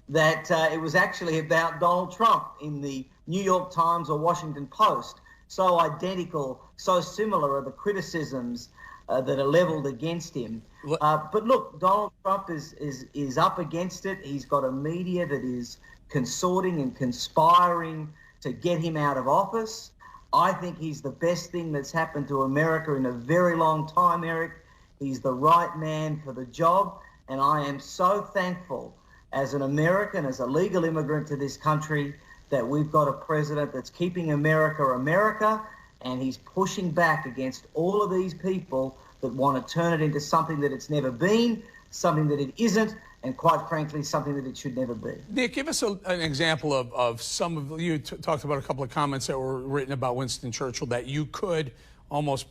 that it was actually about Donald Trump in the New York Times or Washington Post. So identical, so similar are the criticisms that are leveled against him. But look, Donald Trump is up against it. He's got a media that is consorting and conspiring to get him out of office. I think he's the best thing that's happened to America in a very long time, Eric. He's the right man for the job. And I am so thankful as an American, as a legal immigrant to this country, that we've got a president that's keeping America America, and he's pushing back against all of these people that want to turn it into something that it's never been, something that it isn't, and quite frankly, something that it should never be. Nick, give us an example of some of, you talked about a couple of comments that were written about Winston Churchill that you could almost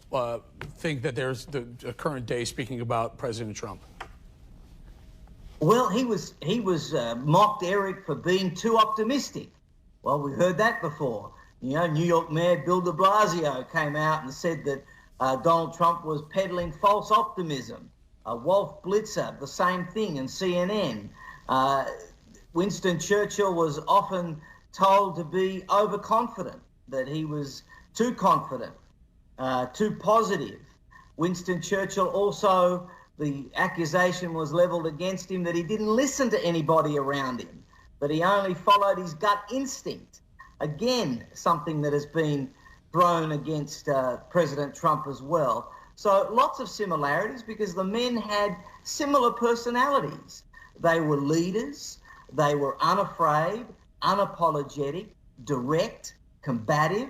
think that there's the current day speaking about President Trump. Well, he was mocked, Eric, for being too optimistic. Well, we heard that before. You know, New York Mayor Bill de Blasio came out and said that Donald Trump was peddling false optimism. Wolf Blitzer, the same thing, and CNN. Winston Churchill was often told to be overconfident, that he was too confident, too positive. Winston Churchill also, the accusation was leveled against him that he didn't listen to anybody around him, that he only followed his gut instinct. Again, something that has been thrown against President Trump as well. So lots of similarities because the men had similar personalities. They were leaders, they were unafraid, unapologetic, direct, combative,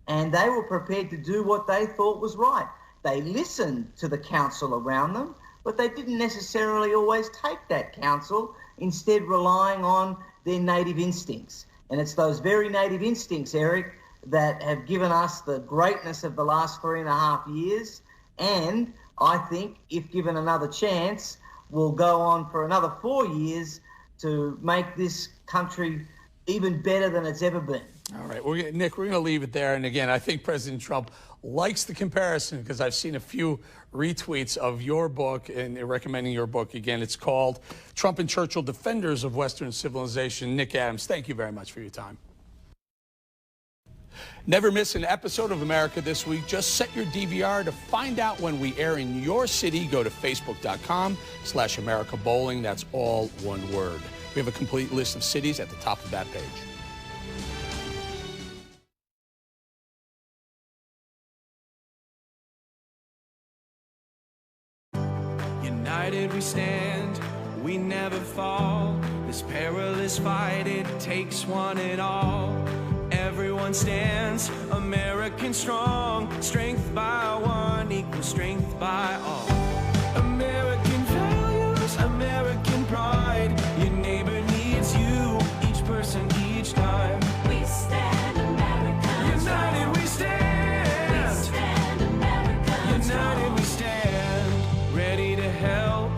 and they were prepared to do what they thought was right. They listened to the counsel around them, but they didn't necessarily always take that counsel, instead relying on their native instincts. And it's those very native instincts, Eric, that have given us the greatness of the last 3.5 years. And I think, if given another chance, will go on for another 4 years to make this country even better than it's ever been. All right, Nick, we're going to leave it there. And again, I think President Trump likes the comparison because I've seen a few retweets of your book and recommending your book. Again, it's called Trump and Churchill, Defenders of Western Civilization. Nick Adams, thank you very much for your time. Never miss an episode of America This Week. Just set your DVR to find out when we air in your city. Go to facebook.com/America Bowling. That's all one word. We have a complete list of cities at the top of that page. United we stand, we never fall. This perilous fight, it takes one and all. Everyone stands, American strong. Strength by one equals strength by all. American values, American pride. Your neighbor needs you, each person, each time. We stand, Americans. United we stand. We stand, Americans. United we stand. Ready to help,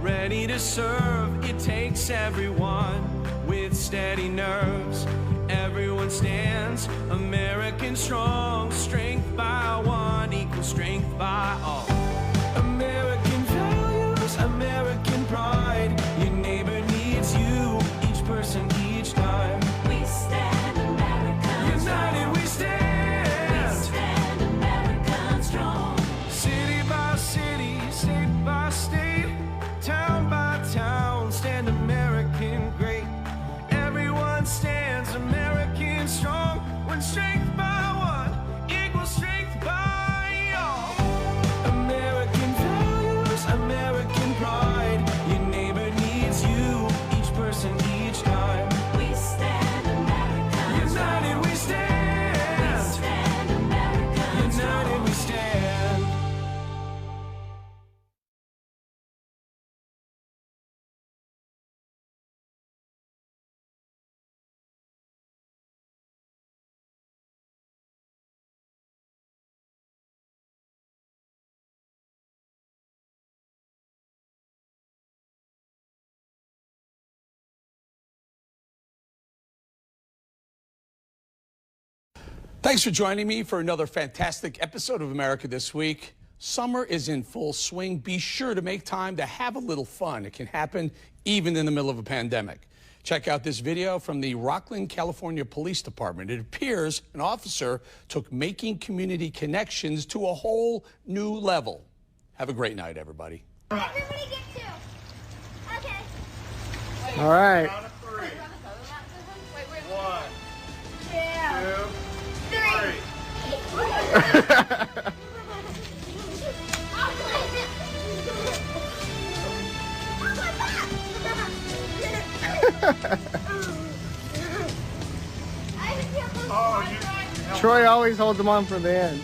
ready to serve. It takes everyone with steady nerves. Everyone stands, American strong. Strength by one equals strength by all. American values, American pride. Your neighbor needs you, each person, each time. We stand, Americans. United we stand. We stand, Americans strong. City by city, state by state, town by town, stand American great. Everyone stands American strong. When strength by one equals strength by all. American values, American pride. Your neighbor needs you, each person, each time. We stand Americans. United we stand. We stand Americans. United we stand. Thanks for joining me for another fantastic episode of America This Week. Summer is in full swing. Be sure to make time to have a little fun. It can happen even in the middle of a pandemic. Check out this video from the Rockland, California Police Department. It appears an officer took making community connections to a whole new level. Have a great night, everybody. Everybody get two. Okay. All right. Count of three. One, Troy always holds them on for the end.